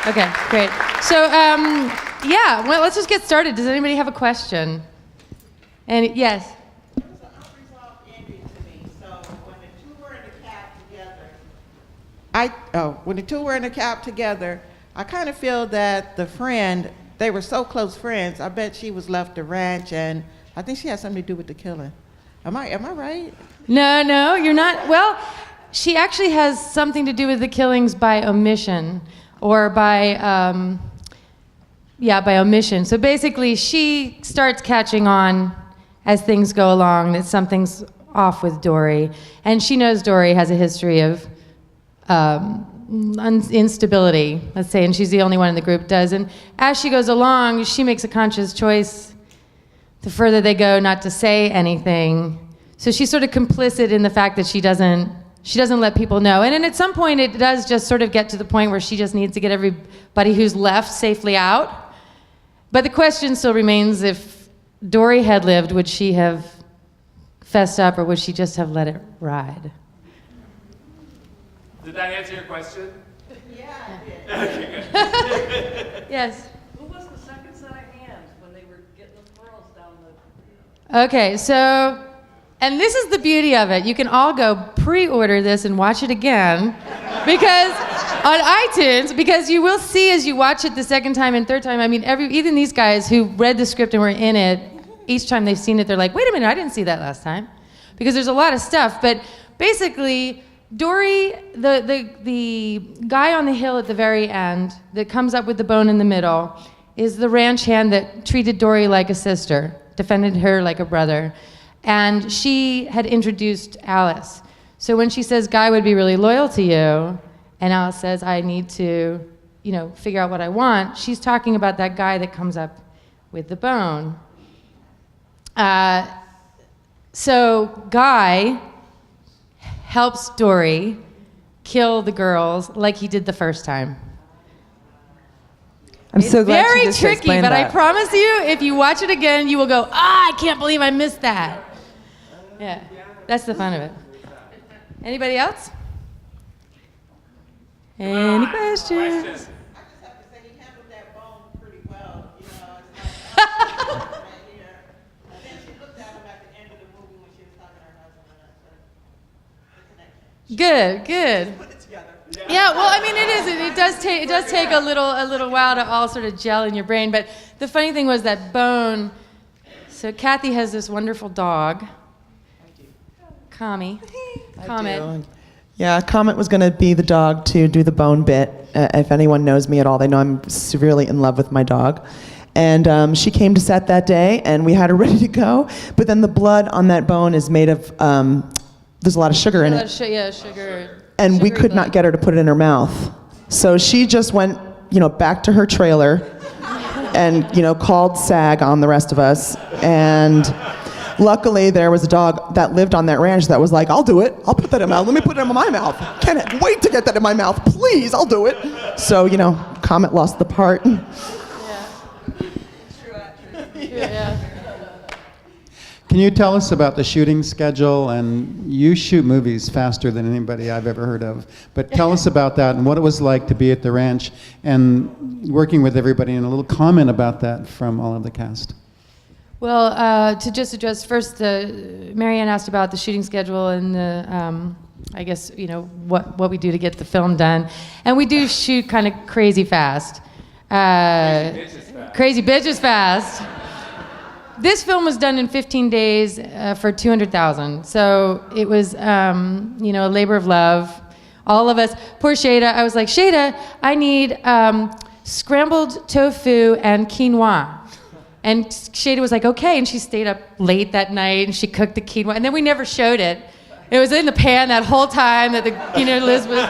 Okay, great. So, yeah, well, let's just get started. Does anybody have a question? And yes? It was an unresolved ending to me. So when the two were in the cab together, I kind of feel that the friend, they were so close friends. I bet she was left the ranch, and I think she had something to do with the killing. Am I right? No, you're not. Well, she actually has something to do with the killings by omission, or by omission. So basically, she starts catching on as things go along that something's off with Dory, and she knows Dory has a history of instability, let's say, and she's the only one in the group does. And as she goes along, she makes a conscious choice, the further they go, not to say anything. So she's sort of complicit in the fact that she doesn't let people know. And then at some point, it does just sort of get to the point where she just needs to get everybody who's left safely out. But the question still remains, if Dory had lived, would she have fessed up, or would she just have let it ride? Did that answer your question? Yeah, I did. Okay, good. Yes. Who was the second set of hands when they were getting the pearls down the... Okay, so, and this is the beauty of it. You can all go pre-order this and watch it again, because on iTunes, because you will see as you watch it the second time and third time, I mean, even these guys who read the script and were in it, each time they've seen it, they're like, wait a minute, I didn't see that last time. Because there's a lot of stuff, but basically, Dory, the guy on the hill at the very end that comes up with the bone in the middle is the ranch hand that treated Dory like a sister, defended her like a brother. And she had introduced Alice. So when she says, Guy would be really loyal to you, and Alice says, I need to, figure out what I want, she's talking about that guy that comes up with the bone. So Guy helps Dory kill the girls like he did the first time. I'm so glad very you just tricky, explained but that. I promise you, if you watch it again, you will go, I can't believe I missed that. Yeah, that's the fun of it. Anybody else? Any questions? I just have to say he handled that bone pretty well. It's like right here. And then she looked at him at the end of the movie when she was talking to her husband, and the connection. Good. Yeah, well, I mean, it does take a little while to all sort of gel in your brain. But the funny thing was that bone. So Kathy has this wonderful dog, Comet. Yeah, Comet was going to be the dog to do the bone bit. If anyone knows me at all, they know I'm severely in love with my dog. And she came to set that day, and we had her ready to go. But then the blood on that bone is made of, there's a lot of sugar in it. Sugar. And we Sugary could not blood. get her to put it in her mouth. So she just went, back to her trailer and, called SAG on the rest of us. And luckily there was a dog that lived on that ranch that was like, I'll do it. I'll put that in my mouth. Let me put it in my mouth. Can't wait to get that in my mouth. Please, I'll do it. So, Comet lost the part. Yeah. Can you tell us about the shooting schedule? And you shoot movies faster than anybody I've ever heard of. But tell us about that and what it was like to be at the ranch and working with everybody, and a little comment about that from all of the cast. Well, to just address first, Marianne asked about the shooting schedule and the, I guess, what we do to get the film done. And we do shoot kind of crazy fast. Crazy bitches fast. This film was done in 15 days for $200,000. So it was, a labor of love. All of us. Poor Shada. I was like, Shada, I need scrambled tofu and quinoa. And Shada was like, okay. And she stayed up late that night and she cooked the quinoa. And then we never showed it. It was in the pan that whole time that Liz was.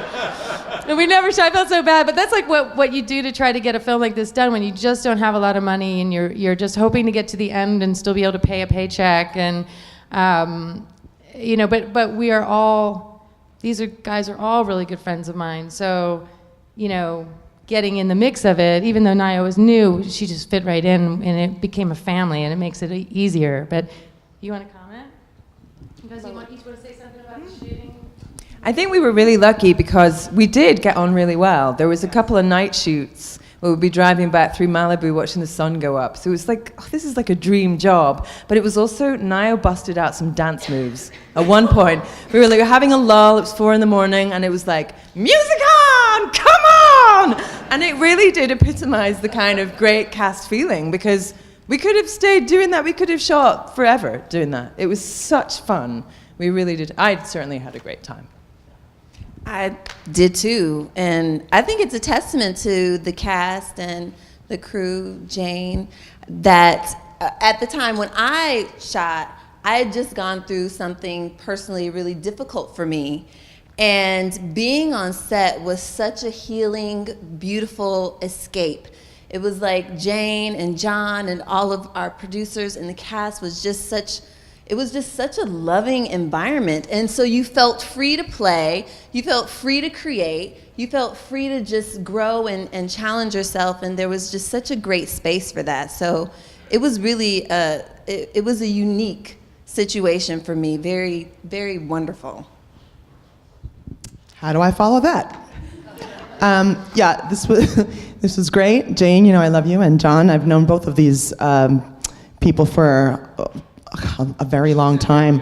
And we never showed. I felt so bad. But that's like what you do to try to get a film like this done when you just don't have a lot of money and you're just hoping to get to the end and still be able to pay a paycheck. And, but we are all, guys are all really good friends of mine. So, getting in the mix of it, even though Naya was new, she just fit right in and it became a family and it makes it easier. But you want to comment? Because you want to say something about the shooting? I think we were really lucky because we did get on really well. There was a couple of night shoots where we'd be driving back through Malibu watching the sun go up. So it was like, oh, this is like a dream job. But it was also, Niall busted out some dance moves. At one point, we were like having a lull, it was 4 a.m, and it was like, music on, come on! And it really did epitomize the kind of great cast feeling, because we could have stayed doing that. We could have shot forever doing that. It was such fun. We really did. I certainly had a great time. I did too, and I think it's a testament to the cast and the crew, Jane, that at the time when I shot, I had just gone through something personally really difficult for me, and being on set was such a healing, beautiful escape. It was like Jane and John and all of our producers and the cast was just such a loving environment. And so you felt free to play, you felt free to create, you felt free to just grow and challenge yourself, and there was just such a great space for that. So it was really, it was a unique situation for me, very, very wonderful. How do I follow that? Yeah, this was great. Jane, you know I love you, and John, I've known both of these people for a very long time,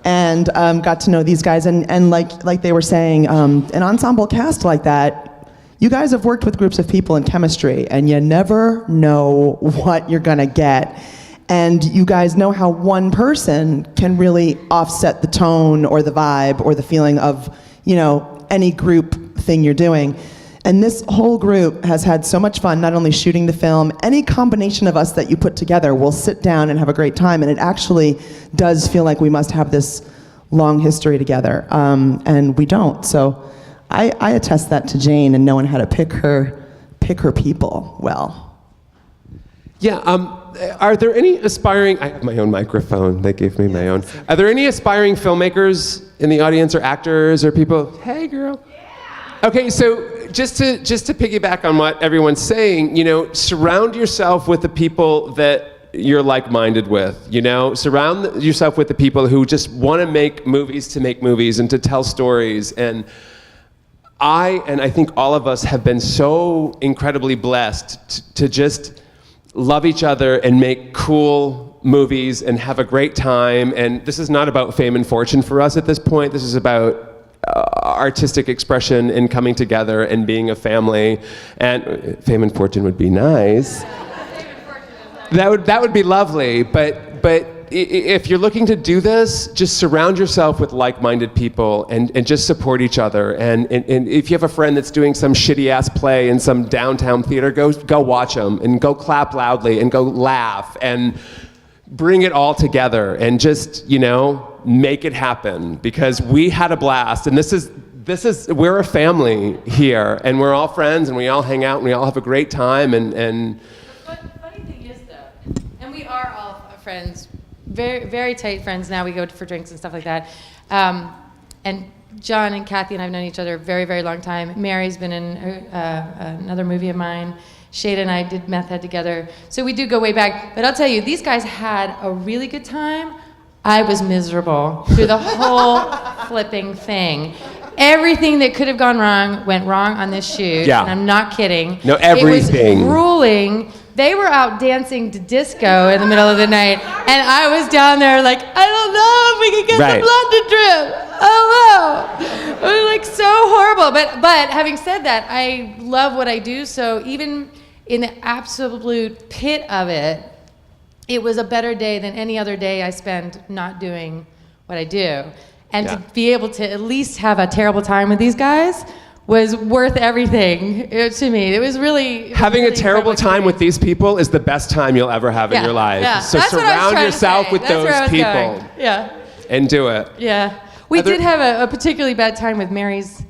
and got to know these guys, and like they were saying, an ensemble cast like that, you guys have worked with groups of people in chemistry, and you never know what you're gonna get, and you guys know how one person can really offset the tone or the vibe or the feeling of, you know, any group thing you're doing. And this whole group has had so much fun, not only shooting the film, any combination of us that you put together will sit down and have a great time, and it actually does feel like we must have this long history together, and we don't. So I attest that to Jane and knowing how to pick her people well. Yeah, are there any aspiring, I have my own microphone, they gave me my own. Are there any aspiring filmmakers in the audience, or actors, or people? Hey girl. Okay, so just to piggyback on what everyone's saying, you know, surround yourself with the people that you're like-minded with, you know? Surround yourself with the people who just want to make movies and to tell stories. And I think all of us have been so incredibly blessed to just love each other and make cool movies and have a great time. And this is not about fame and fortune for us at this point. This is about artistic expression and coming together and being a family. And fame and fortune would be nice. That would be lovely. But if you're looking to do this, just surround yourself with like-minded people and just support each other. And if you have a friend that's doing some shitty-ass play in some downtown theater, go watch them and go clap loudly and go laugh and bring it all together and just, you know, make it happen, because we had a blast, and we're a family here, and we're all friends, and we all hang out, and we all have a great time, and The funny thing is, though, and we are all friends, very, very tight friends now. We go for drinks and stuff like that. And John and Kathy and I have known each other a very, very long time. Mary's been in another movie of mine. Shada and I did Meth Head together. So we do go way back. But I'll tell you, these guys had a really good time. I was miserable through the whole flipping thing. Everything that could have gone wrong went wrong on this shoot. Yeah. And I'm not kidding. No, everything. It was grueling. They were out dancing to disco in the middle of the night, and I was down there like, I don't know if we can get the blood to drip. I don't know. It was like so horrible. But having said that, I love what I do. So even in the absolute pit of it, it was a better day than any other day I spend not doing what I do. And to be able to at least have a terrible time with these guys was worth everything to me. It was really having a terrible time with these people is the best time you'll ever have in your life. Yeah. So That's surround yourself with those people. Going. Yeah. And do it. Yeah. We did have a particularly bad time with Mary's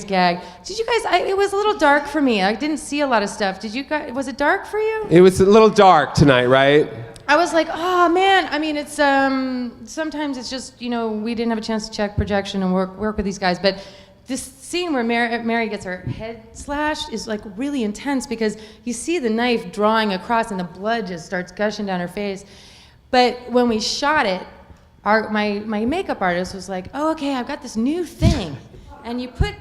gag. Did you guys? It was a little dark for me. I didn't see a lot of stuff. Did you guys? Was it dark for you? It was a little dark tonight, right? I was like, oh man. I mean, it's sometimes it's just, you know, we didn't have a chance to check projection and work with these guys, but this scene where Mary gets her head slashed is like really intense, because you see the knife drawing across and the blood just starts gushing down her face. But when we shot it, my makeup artist was like, oh, okay, I've got this new thing. And you put,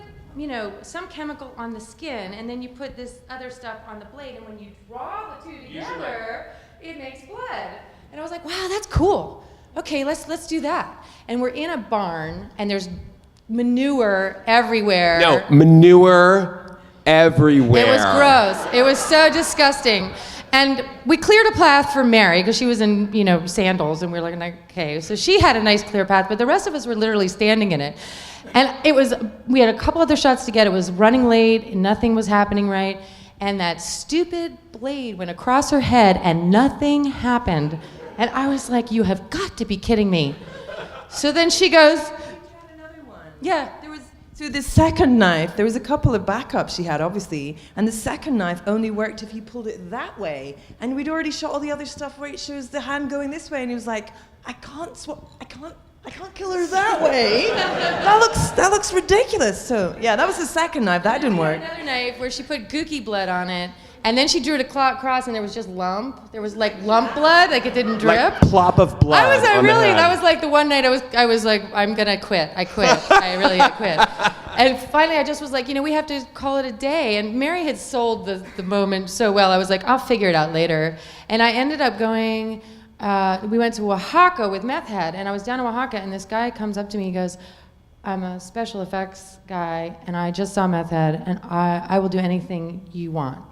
some chemical on the skin, and then you put this other stuff on the blade, and when you draw the two together, it makes blood. And I was like, wow, that's cool. Okay, let's do that. And we're in a barn, and there's manure everywhere. No, manure everywhere. It was gross. It was so disgusting. And we cleared a path for Mary because she was in, sandals, and we were like, okay. So she had a nice clear path, but the rest of us were literally standing in it. And we had a couple other shots to get. It was running late, and nothing was happening right. And that stupid blade went across her head, and nothing happened. And I was like, you have got to be kidding me. So then she goes, yeah, so the second knife, there was a couple of backups she had, obviously, and the second knife only worked if you pulled it that way. And we'd already shot all the other stuff where it shows the hand going this way, and he was like, I can't kill her that way. That looks ridiculous. So yeah, that was the second knife. That didn't work. Another knife where she put gooky blood on it, and then she drew it across, and there was just lump. There was like lump blood, like it didn't drip. Like plop of blood. That was like the one night I was like, I'm gonna quit. I quit. I quit. And finally, I just was like, we have to call it a day. And Mary had sold the moment so well. I was like, I'll figure it out later. And I ended up going. We went to Oaxaca with Meth Head, and I was down in Oaxaca, and this guy comes up to me. He goes, I'm a special effects guy, and I just saw Meth Head, and I will do anything you want.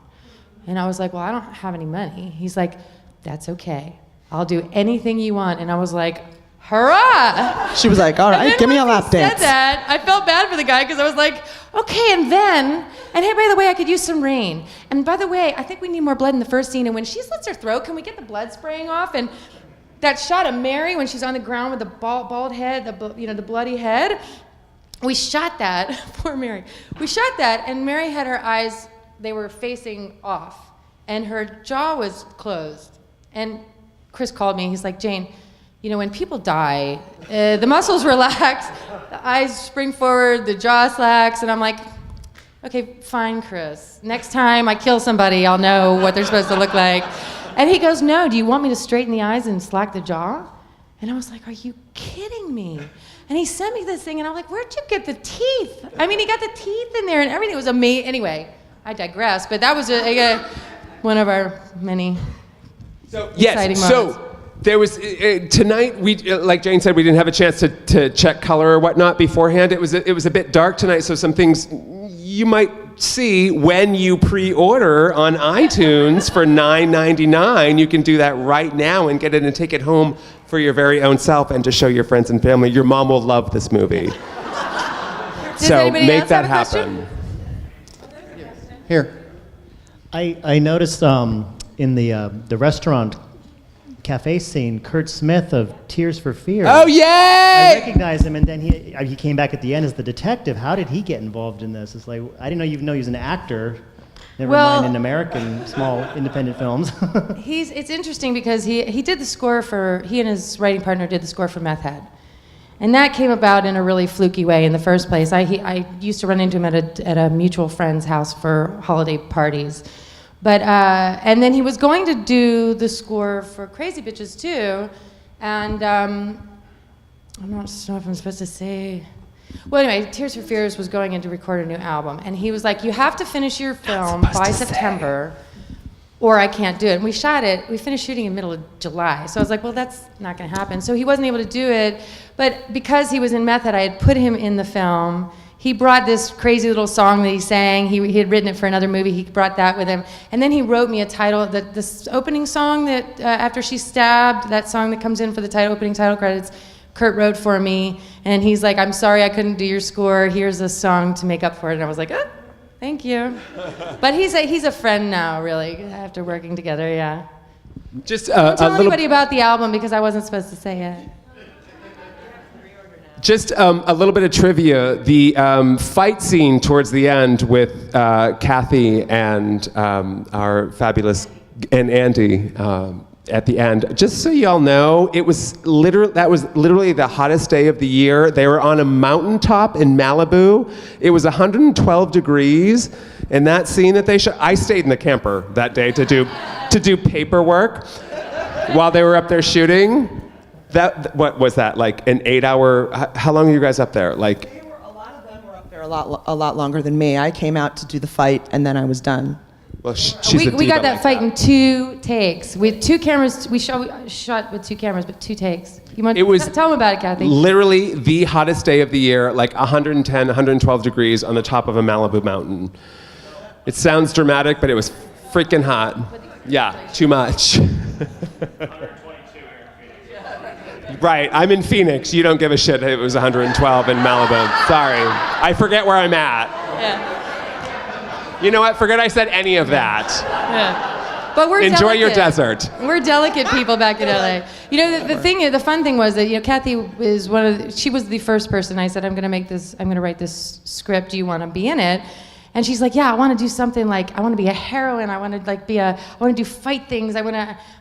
And I was like, well, I don't have any money. He's like, that's okay. I'll do anything you want. And I was like, hurrah! She was like, all right, give me a lap dance. Said that, I felt bad for the guy because I was like, okay, and hey, by the way, I could use some rain. And by the way, I think we need more blood in the first scene. And when she slits her throat, can we get the blood spraying off? And that shot of Mary when she's on the ground with the bald head, the bloody head, we shot that. Poor Mary. We shot that, and Mary had her eyes, they were facing off, and her jaw was closed. And Chris called me. He's like, Jane, when people die, the muscles relax, the eyes spring forward, the jaw slacks, and I'm like, okay, fine, Chris. Next time I kill somebody, I'll know what they're supposed to look like. And he goes, no, do you want me to straighten the eyes and slack the jaw? And I was like, are you kidding me? And he sent me this thing, and I'm like, where'd you get the teeth? I mean, he got the teeth in there and everything. It was amazing. Anyway, I digress, but that was one of our many exciting moments. So there was tonight. We, like Jane said, we didn't have a chance to check color or whatnot beforehand. It was a bit dark tonight, so some things you might see when you pre-order on iTunes for $9.99. You can do that right now and get it and take it home for your very own self and to show your friends and family. Your mom will love this movie. So make that happen. Here. I noticed in the restaurant cafe scene, Kurt Smith of Tears for Fear. Oh, yay! I recognized him, and then he came back at the end as the detective. How did he get involved in this? It's like, I didn't know he was an actor. Never mind in American small independent films. It's interesting because he did the score he and his writing partner did the score for Meth Head. And that came about in a really fluky way in the first place. I used to run into him at a mutual friend's house for holiday parties. But and then he was going to do the score for Crazy Bitches too, and I'm not sure if I'm supposed to say. Well, anyway, Tears for Fears was going in to record a new album, and he was like, "You have to finish your film by September, or I can't do it." And we shot it. We finished shooting in the middle of July, so I was like, "Well, that's not going to happen." So he wasn't able to do it, but because he was in Meth Head, I had put him in the film. He brought this crazy little song that he sang. He had written it for another movie. He brought that with him. And then he wrote me a title, this opening song that, after she's stabbed, that song that comes in for the opening title credits, Kurt wrote for me. And he's like, I'm sorry I couldn't do your score. Here's a song to make up for it. And I was like, oh, thank you. But he's a friend now, really, after working together, yeah. Just Don't tell anybody about the album because I wasn't supposed to say it. Just a little bit of trivia. The fight scene towards the end with Kathy and our fabulous and Andy at the end. Just so y'all know, that was literally the hottest day of the year. They were on a mountaintop in Malibu. It was 112 degrees. And that scene that they shot, I stayed in the camper that day to do paperwork while they were up there shooting. What was that, like an 8-hour, how long are you guys up there? Like, A lot of them were up there a lot longer than me. I came out to do the fight, and then I was done. well, she's a We diva got that like fight in 2 takes with 2 cameras. We shot with 2 cameras, but 2 takes. You want It was tell them about it, Kathy? literally the hottest day of the year, like 110, 112 degrees on the top of a Malibu mountain. It sounds dramatic, but it was freaking hot. Yeah, too much. Right, I'm in Phoenix. You don't give a shit. It was 112 in Malibu. Sorry. I forget where I'm at. Yeah. You know what? Forget I said any of that. Yeah. But we're Enjoy your delicate. desert. We're delicate people back in LA. You know, the fun thing was that, you know, Kathy is she was the first person. I said, I'm going to write this script. Do you want to be in it? And she's like, yeah, I want to do something like, I want to be a heroine. I want to I want to do fight things. I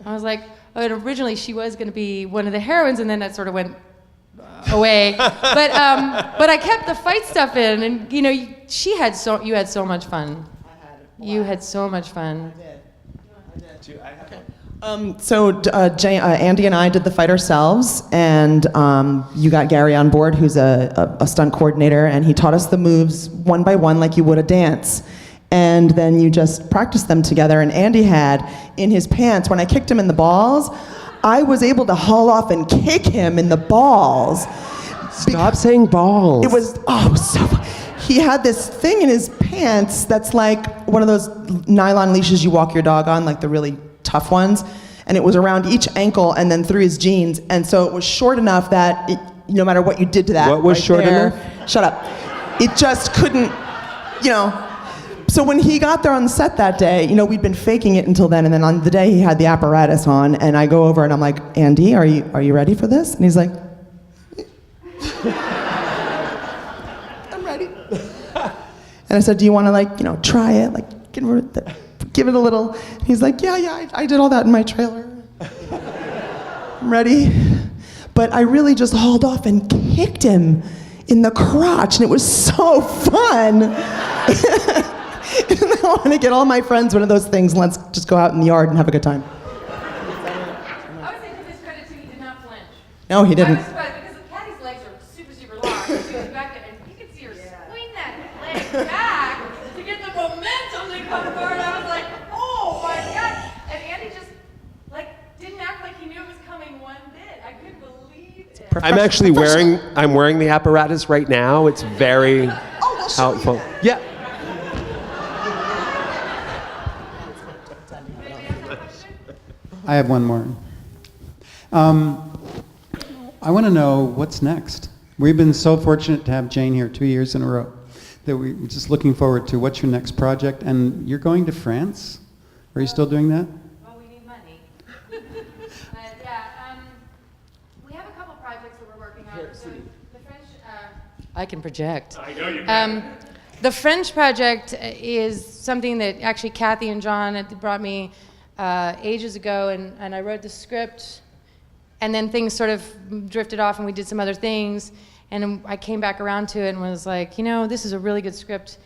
was like, and originally she was going to be one of the heroines, and then that sort of went away. But I kept the fight stuff in, and you know, you had so much fun. You had so much fun. Andy and I did the fight ourselves, and you got Gary on board, who's a stunt coordinator, and he taught us the moves one by one like you would a dance. And then you just practiced them together, and Andy had in his pants, when I kicked him in the balls, I was able to haul off and kick him in the balls. Stop saying balls. It was, he had this thing in his pants that's like one of those nylon leashes you walk your dog on, like the really tough ones, and it was around each ankle and then through his jeans, and so it was short enough that no matter what you did to that, what was short enough? Shut up. It just couldn't, you know. So when he got there on the set that day, you know, we'd been faking it until then, and then on the day he had the apparatus on, and I go over and I'm like, Andy, are you ready for this? And he's like, I'm ready. And I said, do you want to, like, you know, try it, like give it a little. He's like, yeah, I did all that in my trailer. I'm ready. But I really just hauled off and kicked him in the crotch, and it was so fun. And I want to get all my friends one of those things, and let's just go out in the yard and have a good time. I would say to his credit too, he did not flinch. No, he didn't. I was surprised because Kathy's legs are super long. She was back there, and you could see her swing that leg back to get the momentum to come forward. I was like, oh my God. And Andy just didn't act like he knew it was coming one bit. I couldn't believe it. I'm actually wearing the apparatus right now. It's very helpful. Yeah. I have one more. I want to know what's next. We've been so fortunate to have Jane here 2 years in a row that we're just looking forward to what's your next project. And you're going to France? Are you still doing that? Well, we need money. But yeah, we have a couple projects that we're working on. The French, I can project. I know you can. The French project is something that actually Kathy and John had brought me ages ago, and I wrote the script, and then things sort of drifted off, and we did some other things, and I came back around to it and was like, you know, this is a really good script.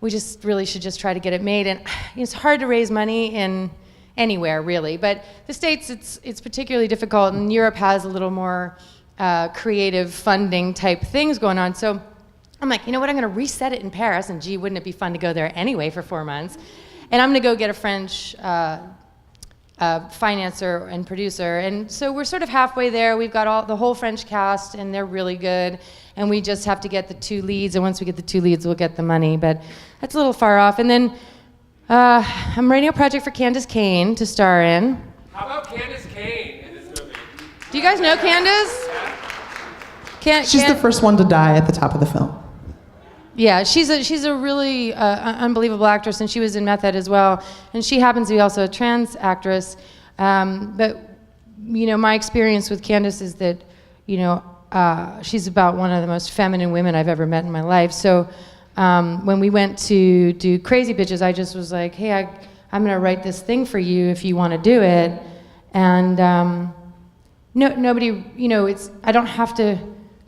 We just really should just try to get it made, and it's hard to raise money in anywhere really, but the States it's particularly difficult, and Europe has a little more creative funding type things going on. So I'm like, you know what? I'm going to reset it in Paris, and gee, wouldn't it be fun to go there anyway for 4 months? And I'm going to go get a French financer and producer, and so we're sort of halfway there. We've got the whole French cast, and they're really good, and we just have to get the 2 leads, and once we get the 2 leads, we'll get the money, but that's a little far off. And then I'm writing a project for Candace Cain to star in. How about Candace Cain in this movie? Do you guys know Candace? She's the first one to die at the top of the film. Yeah, she's a really unbelievable actress, and she was in Meth Head as well. And she happens to be also a trans actress. But you know, my experience with Candace is that, you know, she's about one of the most feminine women I've ever met in my life. So when we went to do Crazy Bitches, I just was like, hey, I'm gonna write this thing for you if you want to do it. And nobody, you know, I don't have to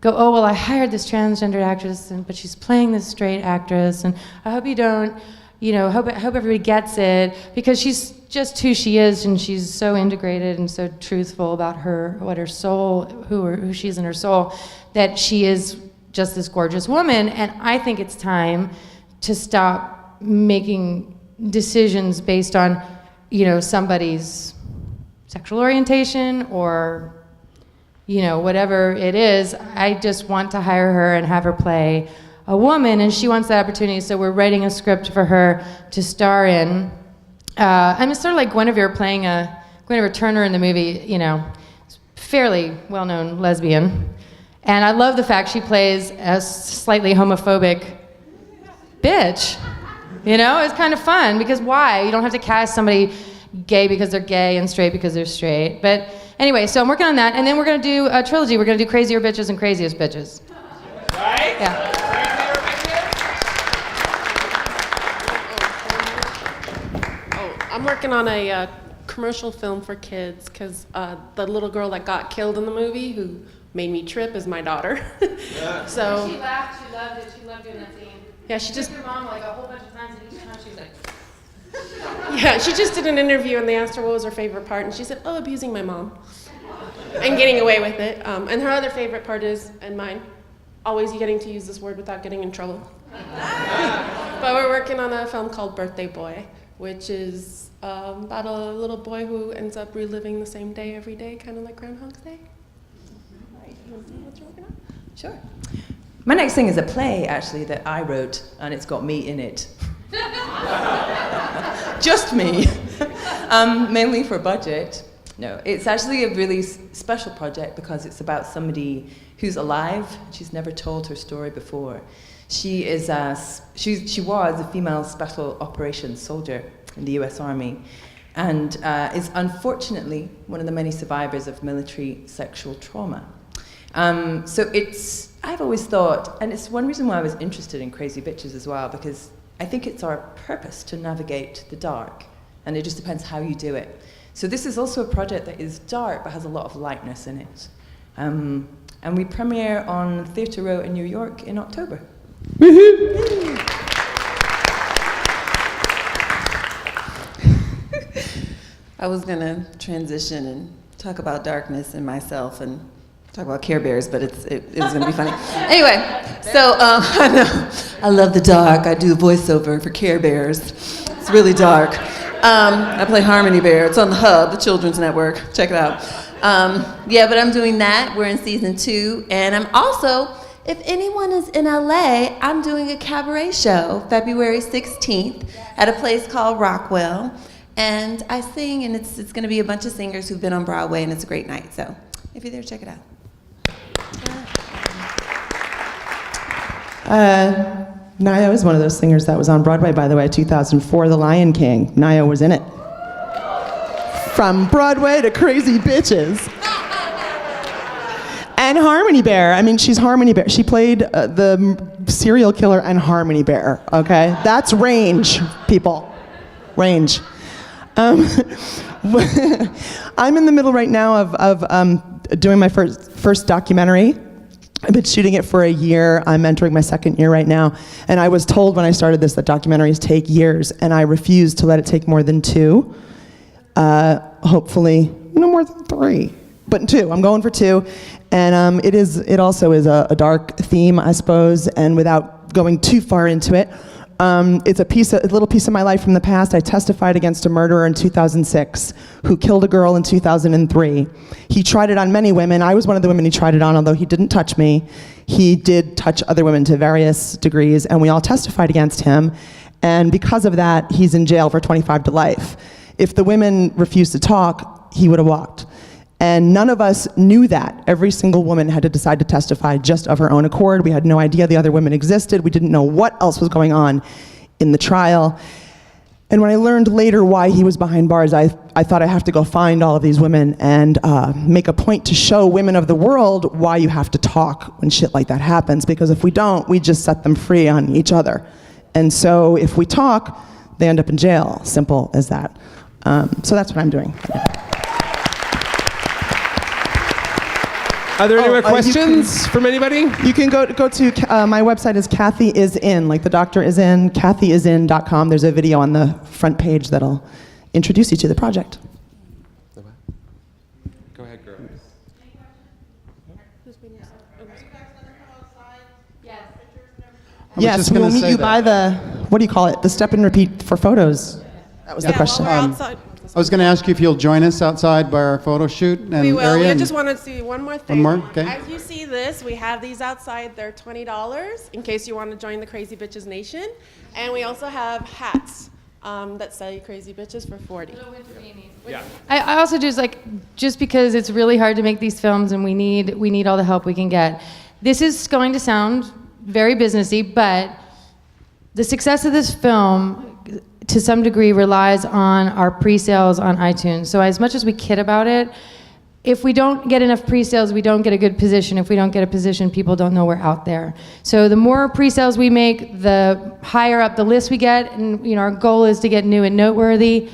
go, oh, well, I hired this transgender actress, but she's playing this straight actress, and I hope you don't hope everybody gets it, because she's just who she is, and she's so integrated and so truthful about who she is in her soul, that she is just this gorgeous woman. And I think it's time to stop making decisions based on, somebody's sexual orientation or, whatever it is. I just want to hire her and have her play a woman, and she wants that opportunity, so we're writing a script for her to star in. I'm sort of like Guinevere playing Guinevere Turner in the movie, fairly well-known lesbian. And I love the fact she plays a slightly homophobic bitch. It's kind of fun, because why? You don't have to cast somebody gay because they're gay and straight because they're straight. But anyway, so I'm working on that, and then we're going to do a trilogy. We're going to do Crazier Bitches and Craziest Bitches. Right? Yeah. I'm working on a commercial film for kids, because the little girl that got killed in the movie who made me trip is my daughter. So She laughed, she loved it, she loved doing that scene. yeah, she just Your mom like a whole bunch of times, and each time she was like, yeah, she just did an interview, and they asked her what was her favorite part, and she said, "Oh, abusing my mom," and getting away with it. And her other favorite part is, and mine, always getting to use this word without getting in trouble. But we're working on a film called Birthday Boy, which is about a little boy who ends up reliving the same day every day, kind of like Groundhog's Day. Right, you want to see what you're working on? Sure. My next thing is a play, actually, that I wrote, and it's got me in it. Just me. Mainly for budget. No, it's actually a really special project because it's about somebody who's alive. She's never told her story before. She was a female special operations soldier in the US Army, and is unfortunately one of the many survivors of military sexual trauma. So I've always thought, and it's one reason why I was interested in Crazy Bitches as well, because I think it's our purpose to navigate the dark, and it just depends how you do it. So this is also a project that is dark, but has a lot of lightness in it. And we premiere on Theatre Row in New York in October. I was gonna transition and talk about darkness and myself and talk about Care Bears, but it was gonna be funny. Anyway, so I know I love the dark. I do voiceover for Care Bears. It's really dark. I play Harmony Bear. It's on the Hub, the children's network. Check it out. But I'm doing that. We're in season 2, and I'm also, if anyone is in LA, I'm doing a cabaret show February 16th at a place called Rockwell. And I sing, and it's going to be a bunch of singers who've been on Broadway, and it's a great night. So if you're there, check it out. Naya is one of those singers that was on Broadway, by the way, 2004, The Lion King. Naya was in it. From Broadway to Crazy Bitches. And Harmony Bear. I mean, she's Harmony Bear. She played the serial killer and Harmony Bear, okay? That's range, people. Range. I'm in the middle right now of doing my first documentary. I've been shooting it for a year. I'm entering my second year right now. And I was told when I started this that documentaries take years, and I refuse to let it take more than 2. Hopefully, no more than 3, but 2. I'm going for 2. And it also is a dark theme, I suppose, and without going too far into it, it's a little piece of my life from the past. I testified against a murderer in 2006 who killed a girl in 2003. He tried it on many women. I was one of the women he tried it on, although he didn't touch me. He did touch other women to various degrees, and we all testified against him. And because of that, he's in jail for 25 to life. If the women refused to talk, he would have walked. And none of us knew that. Every single woman had to decide to testify just of her own accord. We had no idea the other women existed. We didn't know what else was going on in the trial. And when I learned later why he was behind bars, I thought I have to go find all of these women and make a point to show women of the world why you have to talk when shit like that happens. Because if we don't, we just set them free on each other. And so if we talk, they end up in jail. Simple as that. So that's what I'm doing. Are there any more you can- questions from anybody? You can go to my website is Kathy is in, like the doctor is in, kathyisin.com. There's a video on the front page that'll introduce you to the project. Go ahead, girl. I was Yes, just gonna we'll meet say you that. by the, what do you call it? The step and repeat for photos. That was the question. While we're outside. I was going to ask you if you'll join us outside by our photo shoot and We will. area. We and- just wanted to see one more thing. more? Okay. As you see this, we have these outside. They're $20 in case you want to join the Crazy Bitches Nation. And we also have hats that sell you Crazy Bitches for $40. Yeah. I also just because it's really hard to make these films and we need all the help we can get. This is going to sound very businessy, but the success of this film to some degree relies on our pre-sales on iTunes. So as much as we kid about it, if we don't get enough pre-sales, we don't get a good position. If we don't get a position, people don't know we're out there. So the more pre-sales we make, the higher up the list we get. And our goal is to get new and noteworthy.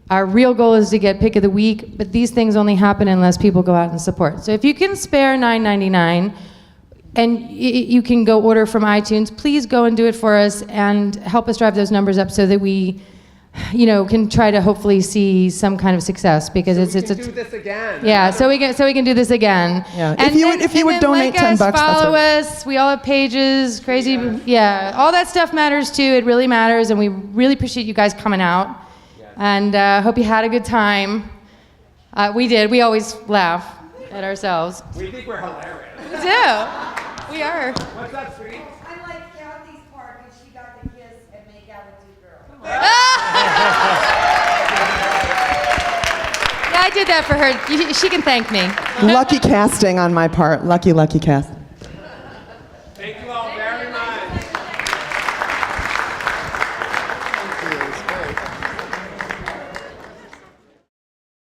Our real goal is to get pick of the week. But these things only happen unless people go out and support. So if you can spare $9.99 and you can go order from iTunes, please go and do it for us and help us drive those numbers up so that we can try to hopefully see some kind of success because We it's can do this again. yeah, so we can do this again. Yeah. And If you would donate like $10, us, that's follow what- us. We all have pages, crazy, yeah. All that stuff matters too. It really matters, and we really appreciate you guys coming out. And hope you had a good time. We did. We always laugh at ourselves. We think we're hilarious. We do. We are. What's up, sweetie? I like Kathy's part because she got to kiss and make out with two girls. Yeah, I did that for her. She can thank me. Lucky casting on my part. Lucky casting.